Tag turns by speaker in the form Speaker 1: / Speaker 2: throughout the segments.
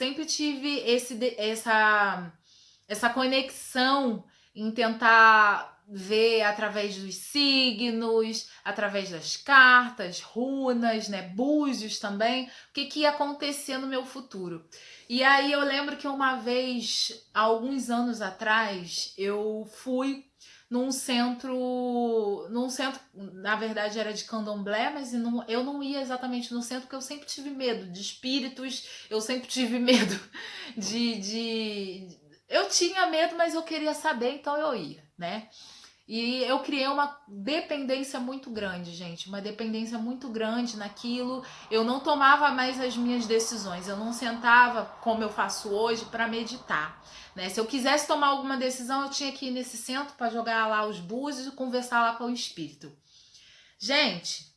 Speaker 1: sempre tive essa conexão em tentar ver através dos signos, através das cartas, runas, né, búzios também, o que ia acontecer no meu futuro. E aí eu lembro que uma vez, há alguns anos atrás, eu fui num centro, na verdade era de candomblé, mas eu não ia exatamente no centro porque eu sempre tive medo de espíritos, eu sempre tive medo eu tinha medo, mas eu queria saber, então eu ia, né? E eu criei uma dependência muito grande, gente, uma dependência muito grande naquilo. Eu não tomava mais as minhas decisões, eu não sentava como eu faço hoje para meditar, né? Se eu quisesse tomar alguma decisão, eu tinha que ir nesse centro para jogar lá os búzios e conversar lá com o espírito. Gente,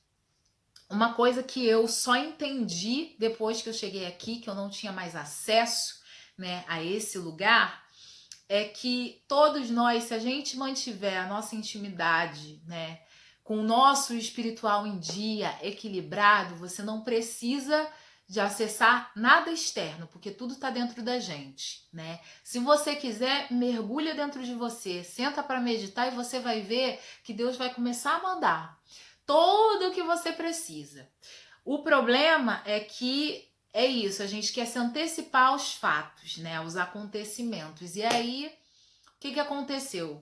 Speaker 1: uma coisa que eu só entendi depois que eu cheguei aqui, que eu não tinha mais acesso, né, a esse lugar, é que todos nós, se a gente mantiver a nossa intimidade, né, com o nosso espiritual em dia, equilibrado, você não precisa de acessar nada externo, porque tudo está dentro da gente, né? Se você quiser, mergulha dentro de você, senta para meditar e você vai ver que Deus vai começar a mandar tudo o que você precisa. O problema é que é isso, a gente quer se antecipar aos fatos, né, aos acontecimentos. E aí, o que aconteceu?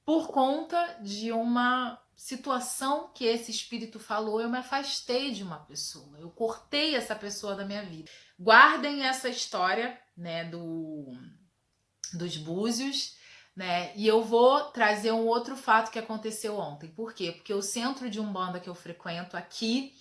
Speaker 1: Por conta de uma situação que esse espírito falou, eu me afastei de uma pessoa. Eu cortei essa pessoa da minha vida. Guardem essa história, né, dos búzios, né? E eu vou trazer um outro fato que aconteceu ontem. Por quê? Porque o centro de Umbanda que eu frequento aqui,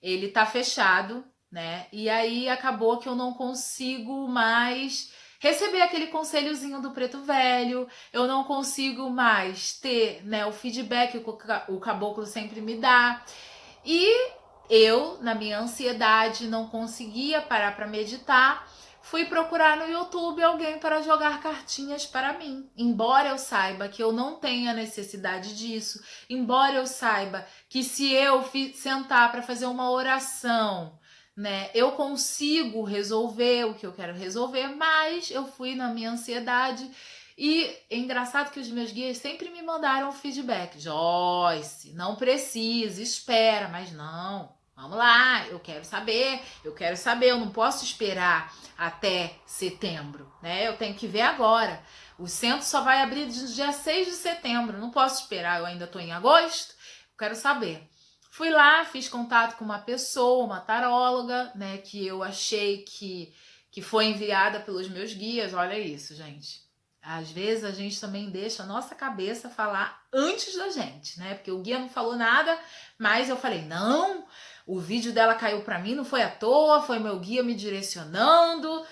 Speaker 1: ele tá fechado, né? E aí acabou que eu não consigo mais receber aquele conselhozinho do preto velho, eu não consigo mais ter, né, o feedback que o caboclo sempre me dá. E eu, na minha ansiedade, não conseguia parar para meditar. Fui procurar no YouTube alguém para jogar cartinhas para mim. Embora eu saiba que eu não tenha necessidade disso, embora eu saiba que se eu sentar para fazer uma oração, né, eu consigo resolver o que eu quero resolver, mas eu fui na minha ansiedade e é engraçado que os meus guias sempre me mandaram feedback. Joyce, não precisa, espera, mas não. Vamos lá, eu quero saber, eu não posso esperar até setembro, né? Eu tenho que ver agora. O centro só vai abrir dia 6 de setembro, não posso esperar, eu ainda estou em agosto, eu quero saber. Fui lá, fiz contato com uma pessoa, uma taróloga, né, que eu achei que foi enviada pelos meus guias. Olha isso, gente. Às vezes a gente também deixa a nossa cabeça falar antes da gente, né? Porque o guia não falou nada, mas eu falei, não, o vídeo dela caiu para mim, não foi à toa, foi meu guia me direcionando.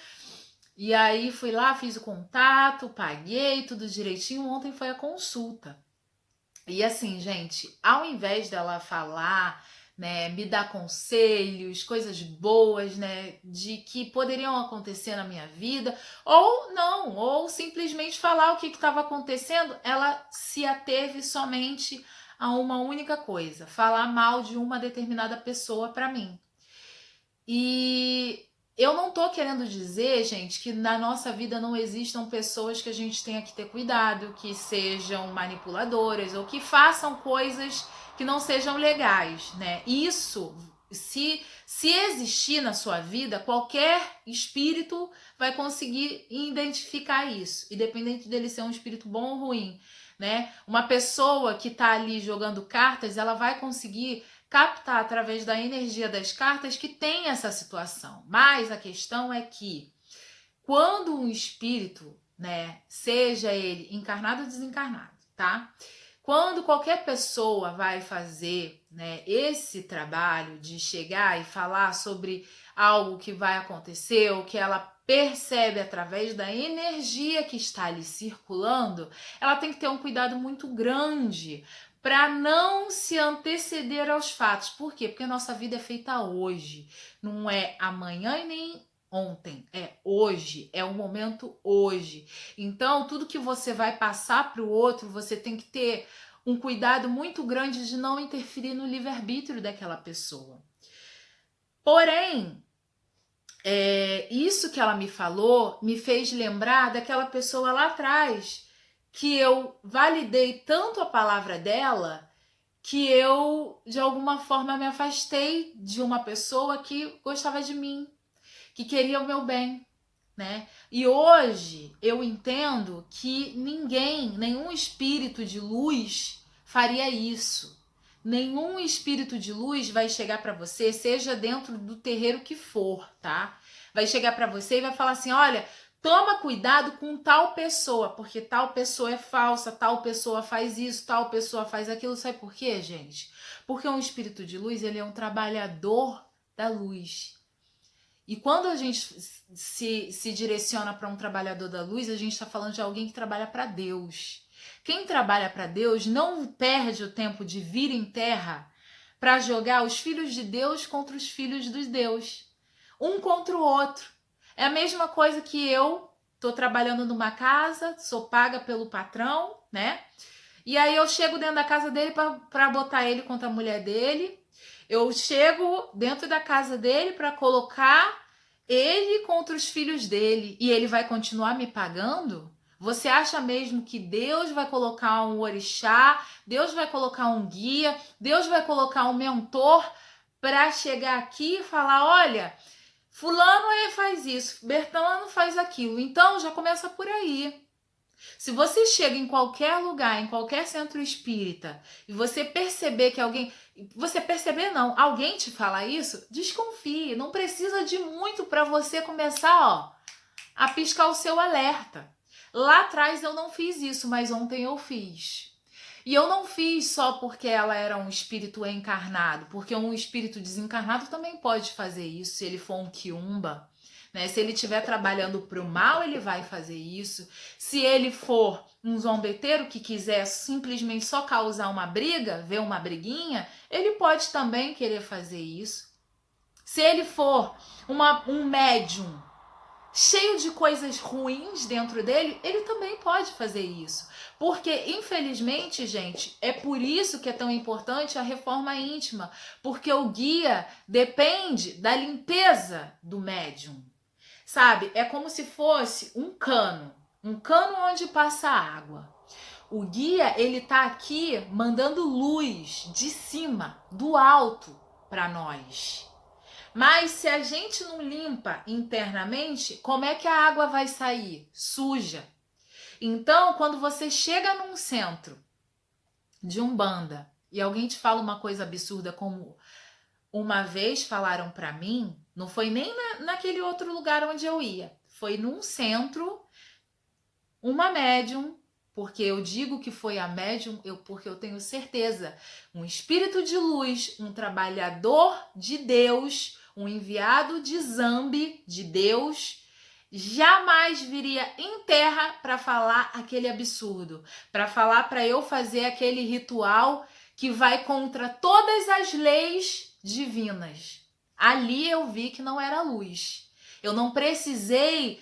Speaker 1: E aí fui lá, fiz o contato, paguei tudo direitinho. Ontem foi a consulta. E assim, gente, ao invés dela falar, né, me dar conselhos, coisas boas, né, de que poderiam acontecer na minha vida, ou não, ou simplesmente falar o que estava acontecendo, ela se ateve somente a uma única coisa, falar mal de uma determinada pessoa para mim. E eu não tô querendo dizer, gente, que na nossa vida não existam pessoas que a gente tenha que ter cuidado, que sejam manipuladoras ou que façam coisas que não sejam legais, né? Isso, se existir na sua vida, qualquer espírito vai conseguir identificar isso, independente dele ser um espírito bom ou ruim, né? Uma pessoa que tá ali jogando cartas, ela vai conseguir captar através da energia das cartas que tem essa situação. Mas a questão é que quando um espírito, né, seja ele encarnado ou desencarnado, tá? Quando qualquer pessoa vai fazer, né, esse trabalho de chegar e falar sobre algo que vai acontecer ou que ela percebe através da energia que está ali circulando, ela tem que ter um cuidado muito grande para não se anteceder aos fatos. Por quê? Porque a nossa vida é feita hoje, não é amanhã e nem ontem, é hoje, é o momento hoje. Então, tudo que você vai passar para o outro, você tem que ter um cuidado muito grande de não interferir no livre-arbítrio daquela pessoa. Porém, isso que ela me falou me fez lembrar daquela pessoa lá atrás, que eu validei tanto a palavra dela que eu, de alguma forma, me afastei de uma pessoa que gostava de mim, que queria o meu bem, né? E hoje eu entendo que nenhum espírito de luz faria isso. Nenhum espírito de luz vai chegar para você, seja dentro do terreiro que for, tá? Vai chegar para você e vai falar assim: olha, toma cuidado com tal pessoa, porque tal pessoa é falsa, tal pessoa faz isso, tal pessoa faz aquilo. Sabe por quê, gente? Porque um espírito de luz, ele é um trabalhador da luz. E quando a gente se direciona para um trabalhador da luz, a gente está falando de alguém que trabalha para Deus. Quem trabalha para Deus não perde o tempo de vir em terra para jogar os filhos de Deus contra os filhos dos Deus. Um contra o outro. É a mesma coisa que eu tô trabalhando numa casa, sou paga pelo patrão, né? E aí eu chego dentro da casa dele para botar ele contra a mulher dele. Eu chego dentro da casa dele para colocar ele contra os filhos dele e ele vai continuar me pagando? Você acha mesmo que Deus vai colocar um orixá, Deus vai colocar um guia, Deus vai colocar um mentor para chegar aqui e falar: olha, fulano faz isso, Bertano faz aquilo. Então já começa por aí. Se você chega em qualquer lugar, em qualquer centro espírita, e você perceber que alguém... Você perceber não, alguém te fala isso, desconfie. Não precisa de muito para você começar, a piscar o seu alerta. Lá atrás eu não fiz isso, mas ontem eu fiz. E eu não fiz só porque ela era um espírito encarnado, porque um espírito desencarnado também pode fazer isso, se ele for um quiumba. Né? Se ele estiver trabalhando para o mal, ele vai fazer isso. Se ele for um zombeteiro que quiser simplesmente só causar uma briga, ver uma briguinha, ele pode também querer fazer isso. Se ele for um médium cheio de coisas ruins dentro dele, ele também pode fazer isso. Porque, infelizmente, gente, é por isso que é tão importante a reforma íntima. Porque o guia depende da limpeza do médium. Sabe? É como se fosse um cano onde passa água. O guia, ele tá aqui mandando luz de cima, do alto, para nós. Mas se a gente não limpa internamente, como é que a água vai sair? Suja. Então, quando você chega num centro de Umbanda e alguém te fala uma coisa absurda como uma vez falaram para mim, não foi nem naquele outro lugar onde eu ia, foi num centro, uma médium, porque eu digo que foi a médium, porque eu tenho certeza, um espírito de luz, um trabalhador de Deus, um enviado de Zambi, de Deus, jamais viria em terra para falar aquele absurdo, para falar para eu fazer aquele ritual que vai contra todas as leis divinas. Ali eu vi que não era luz. Eu não precisei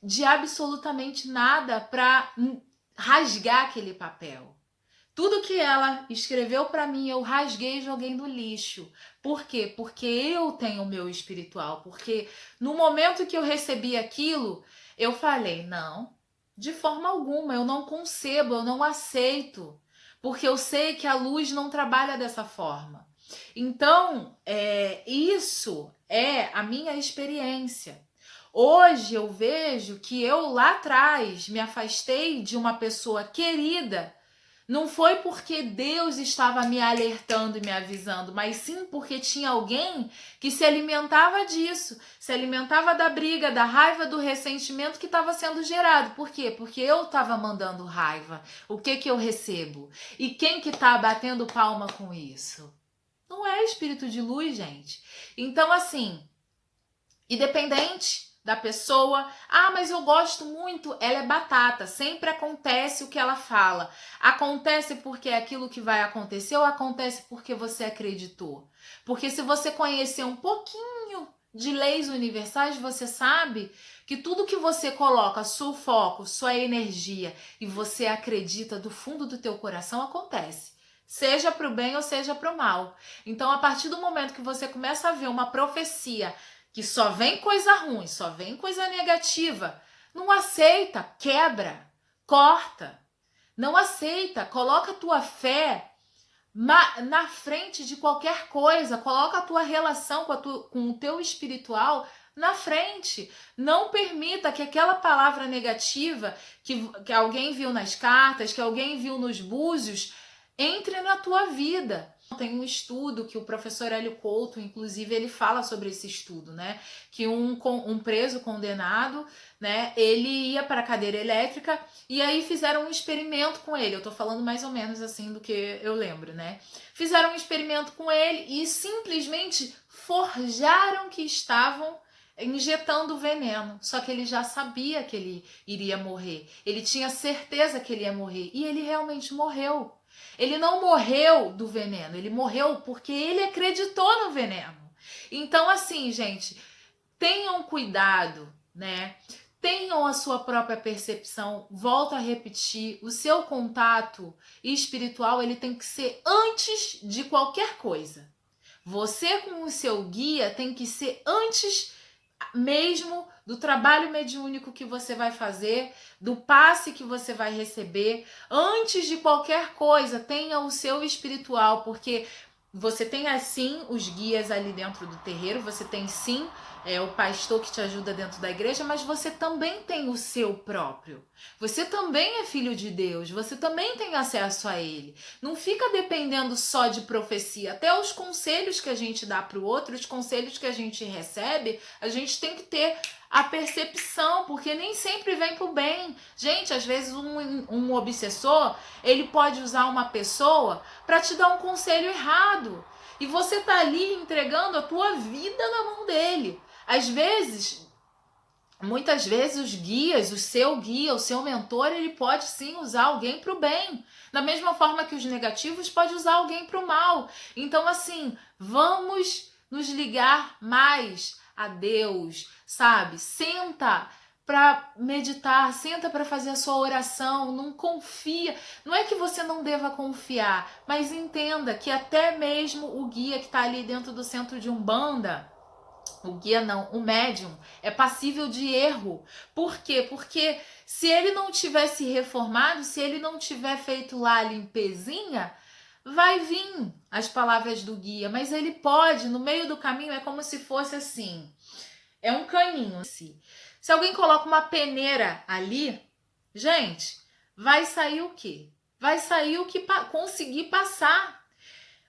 Speaker 1: de absolutamente nada para rasgar aquele papel. Tudo que ela escreveu para mim, eu rasguei e joguei no lixo. Por quê? Porque eu tenho o meu espiritual. Porque no momento que eu recebi aquilo, eu falei, não, de forma alguma, eu não concebo, eu não aceito. Porque eu sei que a luz não trabalha dessa forma. Então, isso é a minha experiência. Hoje eu vejo que eu lá atrás me afastei de uma pessoa querida. Não foi porque Deus estava me alertando e me avisando, mas sim porque tinha alguém que se alimentava disso, se alimentava da briga, da raiva, do ressentimento que estava sendo gerado. Por quê? Porque eu estava mandando raiva. O que eu recebo? E quem que está batendo palma com isso? Não é espírito de luz, gente. Então, assim, independente da pessoa, mas eu gosto muito, ela é batata, sempre acontece o que ela fala. Acontece porque é aquilo que vai acontecer ou acontece porque você acreditou? Porque se você conhecer um pouquinho de leis universais, você sabe que tudo que você coloca, seu foco, sua energia e você acredita do fundo do teu coração, acontece. Seja para o bem ou seja para o mal. Então, a partir do momento que você começa a ver uma profecia que só vem coisa ruim, só vem coisa negativa, não aceita, quebra, corta. Não aceita, coloca a tua fé na frente de qualquer coisa, coloca a tua relação com o teu espiritual na frente. Não permita que aquela palavra negativa que alguém viu nas cartas, que alguém viu nos búzios, entre na tua vida. Tem um estudo que o professor Hélio Couto, inclusive, ele fala sobre esse estudo, né? Que um preso condenado, né? Ele ia para a cadeira elétrica e aí fizeram um experimento com ele. Eu tô falando mais ou menos assim do que eu lembro, né? Fizeram um experimento com ele e simplesmente forjaram que estavam injetando veneno. Só que ele já sabia que ele iria morrer. Ele tinha certeza que ele ia morrer e ele realmente morreu. Ele não morreu do veneno, ele morreu porque ele acreditou no veneno. Então, assim, gente, tenham cuidado, né? Tenham a sua própria percepção. Volto a repetir, o seu contato espiritual, ele tem que ser antes de qualquer coisa. Você com o seu guia tem que ser antes mesmo do trabalho mediúnico que você vai fazer, do passe que você vai receber. Antes de qualquer coisa, tenha o seu espiritual, porque você tem assim os guias ali dentro do terreiro, você tem sim o pastor que te ajuda dentro da igreja, mas você também tem o seu próprio. Você também é filho de Deus, você também tem acesso a ele. Não fica dependendo só de profecia. Até os conselhos que a gente dá para o outro, os conselhos que a gente recebe, a gente tem que ter a percepção, porque nem sempre vem pro bem. Gente, às vezes um obsessor, ele pode usar uma pessoa para te dar um conselho errado. E você tá ali entregando a tua vida na mão dele. Às vezes, muitas vezes os guias, o seu guia, o seu mentor, ele pode sim usar alguém para o bem. Da mesma forma que os negativos pode usar alguém para o mal. Então, assim, vamos nos ligar mais a Deus, sabe? Senta para meditar, senta para fazer a sua oração, não confia. Não é que você não deva confiar, mas entenda que até mesmo o guia que está ali dentro do centro de Umbanda, o guia não, o médium é passível de erro. Por quê? Porque se ele não tiver se reformado, se ele não tiver feito lá a limpezinha, vai vir as palavras do guia, mas ele pode, no meio do caminho, é como se fosse assim, é um caninho. Se alguém coloca uma peneira ali, gente, vai sair o quê? Vai sair o que conseguir passar.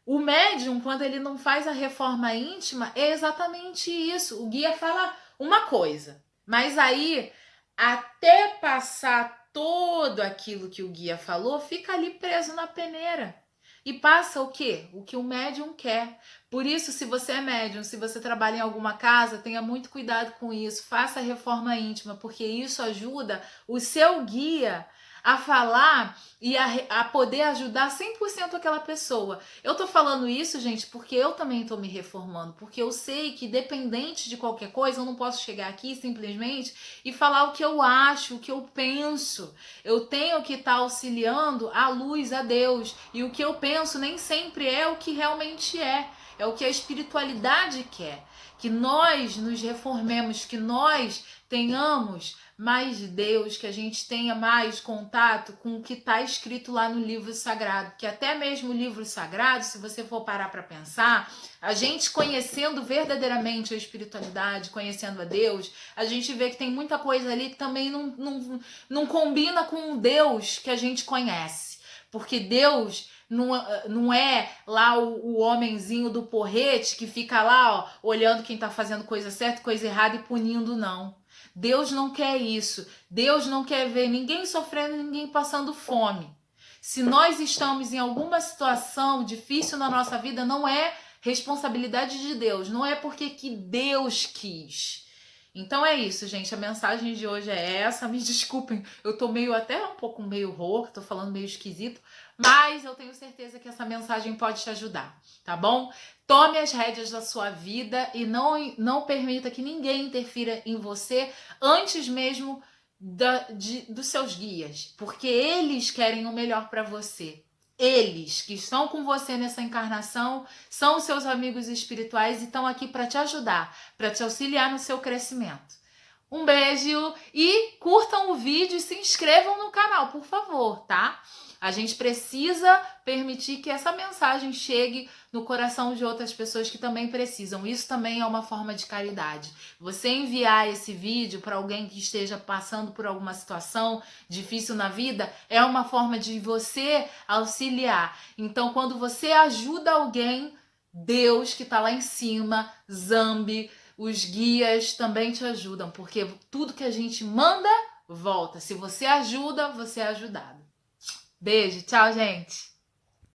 Speaker 1: O médium, quando ele não faz a reforma íntima, é exatamente isso. O guia fala uma coisa, mas aí, até passar todo aquilo que o guia falou, fica ali preso na peneira. E passa o quê? O que o médium quer. Por isso, se você é médium, se você trabalha em alguma casa, tenha muito cuidado com isso. Faça a reforma íntima, porque isso ajuda o seu guia a falar e a poder ajudar 100% aquela pessoa. Eu tô falando isso, gente, porque eu também tô me reformando, porque eu sei que dependente de qualquer coisa, eu não posso chegar aqui simplesmente e falar o que eu acho, o que eu penso. Eu tenho que estar auxiliando a luz, a Deus, e o que eu penso nem sempre é o que realmente é o que a espiritualidade quer. Que nós nos reformemos, que nós tenhamos mais Deus, que a gente tenha mais contato com o que está escrito lá no livro sagrado, que até mesmo o livro sagrado, se você for parar para pensar, a gente conhecendo verdadeiramente a espiritualidade, conhecendo a Deus, a gente vê que tem muita coisa ali que também não combina com o Deus que a gente conhece, porque Deus não é lá o homenzinho do porrete que fica lá, ó, olhando quem tá fazendo coisa certa, coisa errada e punindo, não. Deus não quer isso. Deus não quer ver ninguém sofrendo, ninguém passando fome. Se nós estamos em alguma situação difícil na nossa vida, não é responsabilidade de Deus, não é porque que Deus quis. Então é isso, gente. A mensagem de hoje é essa. Me desculpem, eu tô até um pouco meio rouca, tô falando meio esquisito, mas eu tenho certeza que essa mensagem pode te ajudar, tá bom? Tome as rédeas da sua vida e não permita que ninguém interfira em você antes mesmo dos seus guias, porque eles querem o melhor para você. Eles que estão com você nessa encarnação são os seus amigos espirituais e estão aqui para te ajudar, para te auxiliar no seu crescimento. Um beijo e curtam o vídeo e se inscrevam no canal, por favor, tá? A gente precisa permitir que essa mensagem chegue no coração de outras pessoas que também precisam. Isso também é uma forma de caridade. Você enviar esse vídeo para alguém que esteja passando por alguma situação difícil na vida é uma forma de você auxiliar. Então, quando você ajuda alguém, Deus que está lá em cima, Zambi, os guias também te ajudam, porque tudo que a gente manda volta. Se você ajuda, você é ajudado. Beijo, tchau, gente!